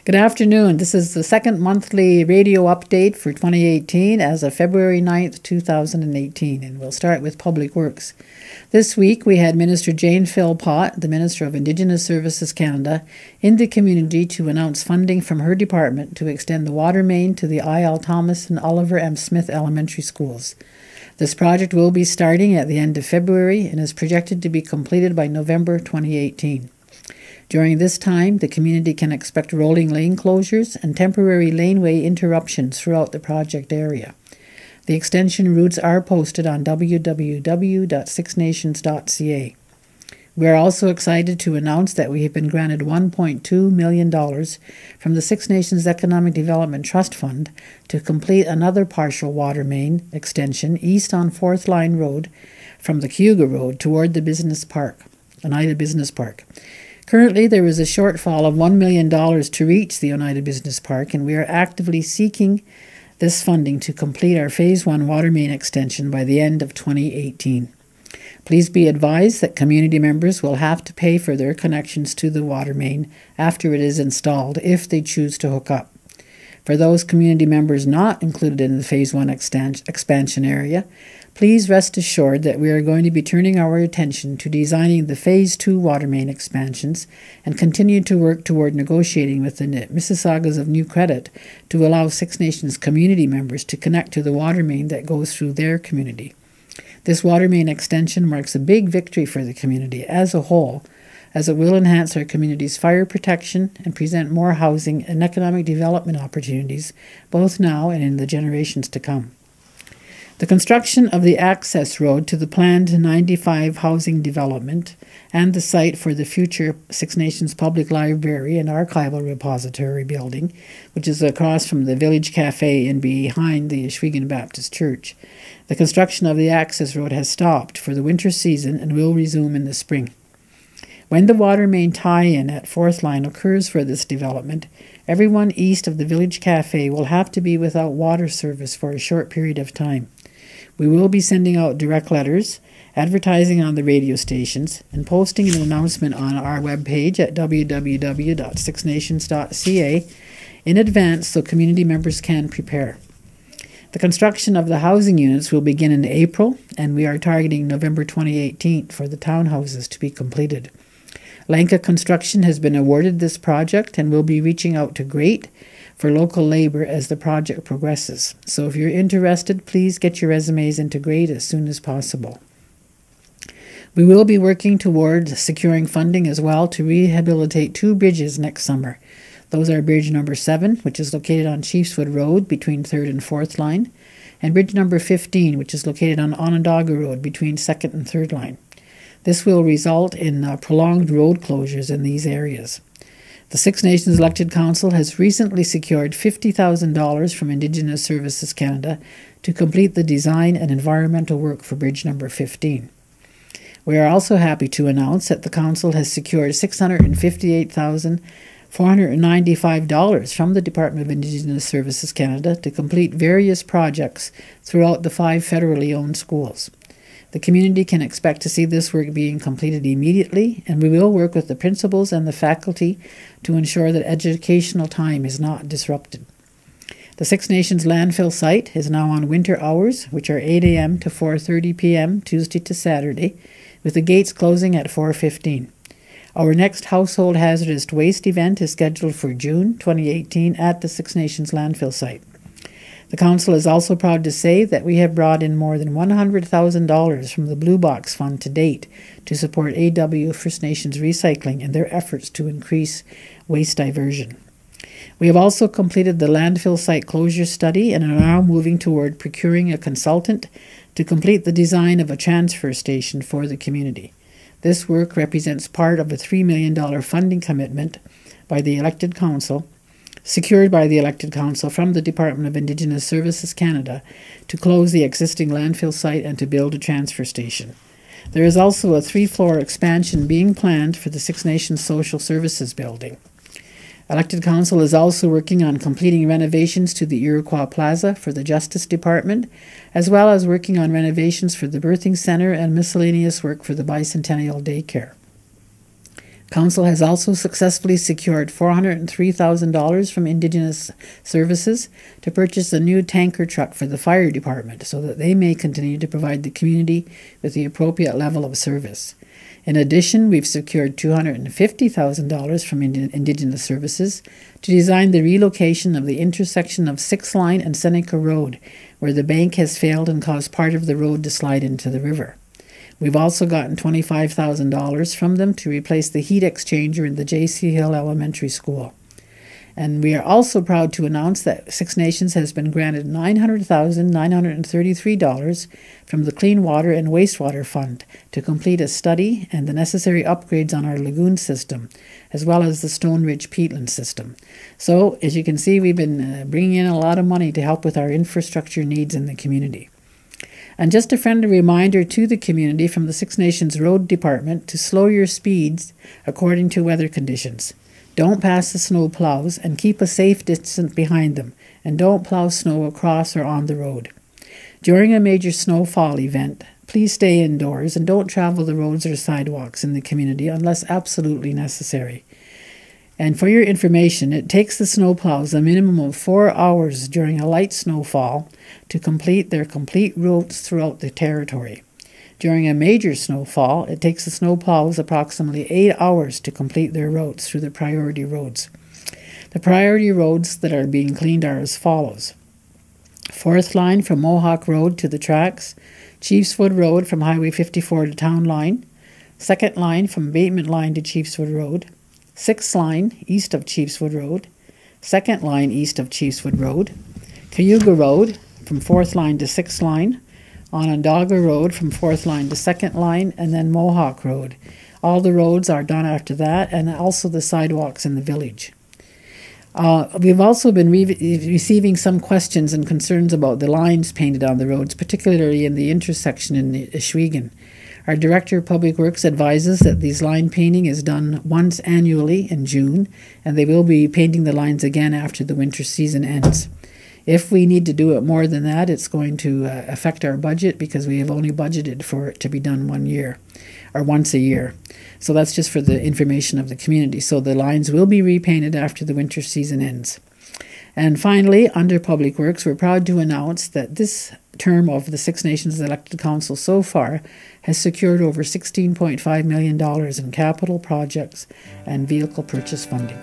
Good afternoon. This is the second monthly radio update for 2018 as of February 9th, 2018, and we'll start with Public Works. This week we had Minister Jane Philpott, the Minister of Indigenous Services Canada, in the community to announce funding from her department to extend the water main to the I.L. Thomas and Oliver M. Smith elementary schools. This project will be starting at the end of February and is projected to be completed by November 2018. During this time, the community can expect rolling lane closures and temporary laneway interruptions throughout the project area. The extension routes are posted on www.sixnations.ca. We are also excited to announce that we have been granted $1.2 million from the Six Nations Economic Development Trust Fund to complete another partial water main extension east on 4th Line Road from the Cayuga Road toward the business park, Oneida Business Park. Currently, there is a shortfall of $1 million to reach the Oneida Business Park, and we are actively seeking this funding to complete our Phase 1 water main extension by the end of 2018. Please be advised that community members will have to pay for their connections to the water main after it is installed if they choose to hook up. For those community members not included in the Phase 1 expansion area, please rest assured that we are going to be turning our attention to designing the Phase 2 water main expansions and continue to work toward negotiating with the Mississaugas of New Credit to allow Six Nations community members to connect to the water main that goes through their community. This water main extension marks a big victory for the community as a whole, as it will enhance our community's fire protection and present more housing and economic development opportunities, both now and in the generations to come. The construction of the access road to the planned 95 housing development and the site for the future Six Nations Public Library and Archival Repository building, which is across from the Village Cafe and behind the Shwegan Baptist Church. The construction of the access road has stopped for the winter season and will resume in the spring. When the water main tie-in at 4th Line occurs for this development, everyone east of the Village Cafe will have to be without water service for a short period of time. We will be sending out direct letters, advertising on the radio stations, and posting an announcement on our webpage at www.sixnations.ca in advance so community members can prepare. The construction of the housing units will begin in April, and we are targeting November 2018 for the townhouses to be completed. Lanka Construction has been awarded this project and will be reaching out to GREAT for local labor as the project progresses. So if you're interested, please get your resumes into GREAT as soon as possible. We will be working towards securing funding as well to rehabilitate 2 bridges next summer. Those are Bridge number 7, which is located on Chiefswood Road between 3rd and 4th Line, and Bridge number 15, which is located on Onondaga Road between 2nd and 3rd Line. This will result in prolonged road closures in these areas. The Six Nations Elected Council has recently secured $50,000 from Indigenous Services Canada to complete the design and environmental work for Bridge number 15. We are also happy to announce that the Council has secured $658,495 from the Department of Indigenous Services Canada to complete various projects throughout the 5 federally owned schools. The community can expect to see this work being completed immediately, and we will work with the principals and the faculty to ensure that educational time is not disrupted. The Six Nations landfill site is now on winter hours, which are 8 a.m. to 4:30 p.m. Tuesday to Saturday, with the gates closing at 4:15. Our next household hazardous waste event is scheduled for June 2018 at the Six Nations landfill site. The Council is also proud to say that we have brought in more than $100,000 from the Blue Box Fund to date to support AW First Nations recycling and their efforts to increase waste diversion. We have also completed the landfill site closure study and are now moving toward procuring a consultant to complete the design of a transfer station for the community. This work represents part of a $3 million funding commitment by the elected council, secured by the elected council from the Department of Indigenous Services Canada to close the existing landfill site and to build a transfer station. There is also a 3-floor expansion being planned for the Six Nations Social Services building. Elected Council is also working on completing renovations to the Iroquois Plaza for the Justice Department, as well as working on renovations for the Birthing Center and miscellaneous work for the Bicentennial Daycare. Council has also successfully secured $403,000 from Indigenous Services to purchase a new tanker truck for the fire department so that they may continue to provide the community with the appropriate level of service. In addition, we've secured $250,000 from Indigenous Services to design the relocation of the intersection of 6th Line and Seneca Road, where the bank has failed and caused part of the road to slide into the river. We've also gotten $25,000 from them to replace the heat exchanger in the J.C. Hill Elementary School. And we are also proud to announce that Six Nations has been granted $900,933 from the Clean Water and Wastewater Fund to complete a study and the necessary upgrades on our lagoon system, as well as the Stone Ridge peatland system. So, as you can see, we've been bringing in a lot of money to help with our infrastructure needs in the community. And just a friendly reminder to the community from the Six Nations Road Department to slow your speeds according to weather conditions. Don't pass the snow plows and keep a safe distance behind them, and don't plow snow across or on the road. During a major snowfall event, please stay indoors and don't travel the roads or sidewalks in the community unless absolutely necessary. And for your information, it takes the snowplows a minimum of 4 hours during a light snowfall to complete their complete routes throughout the territory. During a major snowfall, it takes the snowplows approximately 8 hours to complete their routes through the priority roads. The priority roads that are being cleaned are as follows: 4th Line from Mohawk Road to the tracks, Chiefswood Road from Highway 54 to Town Line, 2nd Line from Abatement Line to Chiefswood Road, 6th Line east of Chiefswood Road, 2nd Line east of Chiefswood Road, Cayuga Road from 4th Line to 6th Line, Onondaga Road from 4th Line to 2nd Line, and then Mohawk Road. All the roads are done after that, and also the sidewalks in the village. We've also been receiving some questions and concerns about the lines painted on the roads, particularly in the intersection in Ohsweken. Our Director of Public Works advises that these line painting is done once annually in June, and they will be painting the lines again after the winter season ends. If we need to do it more than that, it's going to affect our budget because we have only budgeted for it to be done 1 year or once a year. So that's just for the information of the community. So the lines will be repainted after the winter season ends. And finally, under Public Works, we're proud to announce that this term of the Six Nations Elected Council so far has secured over $16.5 million in capital projects and vehicle purchase funding.